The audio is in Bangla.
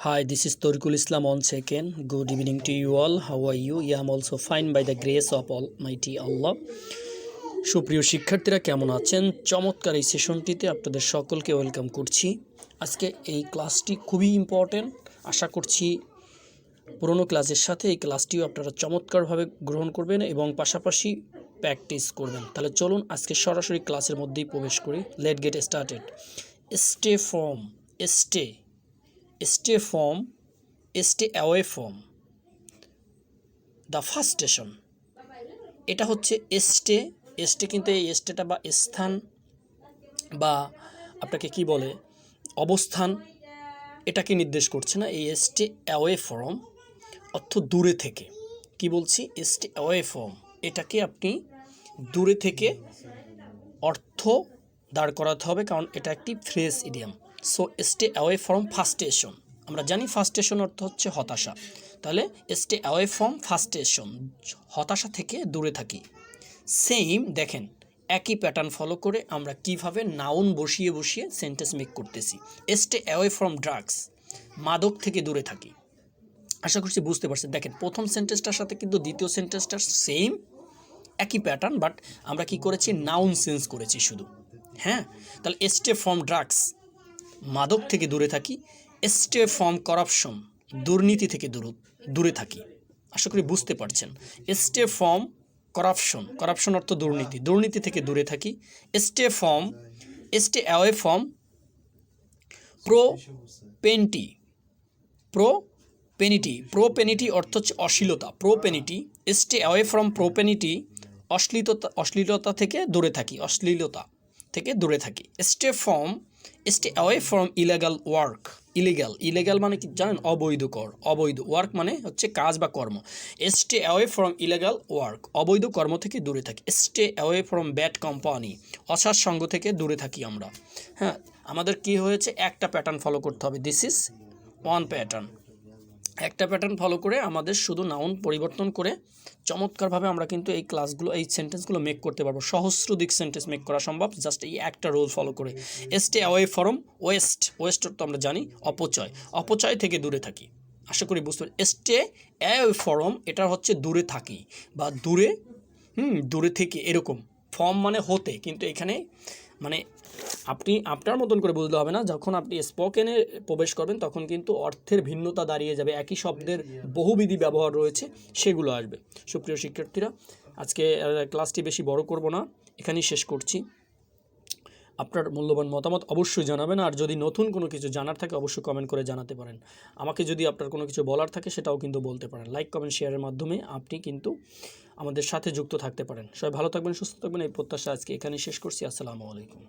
Hi, this is Torikul Islam once again. Good evening to you all. How are you? I am also fine by the grace of Almighty Allah. সুপ্রিয় শিক্ষার্থীরা কেমন আছেন? চমৎকার এই সেশনটিতে আপনাদের সকলকে ওয়েলকাম করছি। আজকে এই ক্লাসটি খুবই ইম্পর্টেন্ট। আশা করছি পুরনো ক্লাসের সাথে এই ক্লাসটিও আপনারা চমৎকারভাবে গ্রহণ করবেন এবং পাশাপাশি প্র্যাকটিস করবেন। তাহলে চলুন আজকে সরাসরি ক্লাসের মধ্যেই প্রবেশ করি। Late get started. Stay from, stay from, stay away from the first station. এটা হচ্ছে স্টে কিন্তু এই স্টেটা বা স্থান বা আপনাকে কি বলে অবস্থান এটাকে নির্দেশ করছে না। এই স্টে অ্যাওয়ে ফ্রম অর্থ দূরে থেকে। কি বলছি? স্টে অ্যাওয়ে ফ্রম এটাকে আপনি দূরে থেকে অর্থ দাঁড় করাতে হবে, কারণ এটা একটি phrase idiom. So stay away from ফার্স্টেশন, আমরা জানি ফার্স্টেশন অর্থ হচ্ছে হতাশা। তাহলে স্টে অ্যাওয়ে ফ্রম ফার্স্টেশন, হতাশা থেকে দূরে থাকি। সেম দেখেন, একই প্যাটার্ন ফলো করে আমরা কিভাবে নাউন বসিয়ে বসিয়ে সেন্টেন্স মেক করতেছি। স্টে অ্যাওয়ে ফ্রম ড্রাগস, মাদক থেকে দূরে থাকি। আশা করছি বুঝতে পারছেন। দেখেন প্রথম সেন্টেন্সটার সাথে কিন্তু দ্বিতীয় সেন্টেন্সটার সেম একই প্যাটার্ন, বাট আমরা কি করেছি? নাউন চেঞ্জ করেছি শুধু। হ্যাঁ, তাহলে স্টে ফ্রম ড্রাগস, মাদক থেকে দূরে থাকি। স্টে ফ্রম করাপশন, দুর্নীতি থেকে দূরে থাকি। আশা করি বুঝতে পারছেন। স্টে ফ্রম করাপশন অর্থ দুর্নীতি থেকে দূরে থাকি। স্টে অ্যাওয়ে ফ্রম প্রোপেনিটি অর্থ হচ্ছে অশ্লীলতা। স্টে অ্যাওয়ে ফ্রম প্রোপেনিটি, অশ্লীলতা থেকে দূরে থাকি। Stay away from illegal work. Illegal মানে কি জানেন? অবৈধ ওয়ার্ক মানে হচ্ছে কাজ বা কর্ম। Stay away from illegal work, অবৈধ কর্ম থেকে দূরে থাকি। Stay away from bad company, অসৎ সঙ্গ থেকে দূরে থাকি আমরা। হ্যাঁ, আমাদের কি হয়েছে? একটা প্যাটার্ন ফলো করতে হবে। This is one pattern. একটা প্যাটার্ন ফলো করে আমাদের শুধু নাউন পরিবর্তন করে চমৎকারভাবে আমরা কিন্তু এই সেন্টেন্সগুলো মেক করতে পারবো। সহস্রাধিক সেন্টেন্স মেক করা সম্ভব জাস্ট এই একটা রুল ফলো করে। স্টে অ্যাওয়ে ফ্রম ওয়েস্ট তো আমরা জানি অপচয় থেকে দূরে থাকি। আশা করি বুঝতে পারি। স্টে অ্যাওয়ে ফ্রম এটা হচ্ছে দূরে থাকি বা দূরে থেকে, এরকম। ফর্ম মানে হতে, কিন্তু এখানে মানে আপনি আপনার মতন করে বুঝতে হবে না। যখন আপনি স্পোকেনে প্রবেশ করবেন তখন কিন্তু অর্থের ভিন্নতা দাঁড়িয়ে যাবে। একই শব্দের বহুবিধি ব্যবহার রয়েছে, সেগুলো আসবে। সুপ্রিয় শিক্ষার্থীরা, আজকে ক্লাসটি বেশি বড় করব না, এখানেই শেষ করছি। আপনার মূল্যবান মতামত অবশ্যই জানাবেন, আর যদি নতুন কোনো কিছু জানার থাকে অবশ্যই কমেন্ট করে জানাতে পারেন। আমাকে যদি আপনার কোনো কিছু বলার থাকে সেটাও কিন্তু বলতে পারেন। লাইক কমেন্ট শেয়ারের মাধ্যমে আপনি কিন্তু আমাদের সাথে যুক্ত থাকতে পারেন। সবাই ভালো থাকবেন, সুস্থ থাকবেন, এই প্রত্যাশা আজকে এখানেই শেষ করছি। আসসালামু আলাইকুম।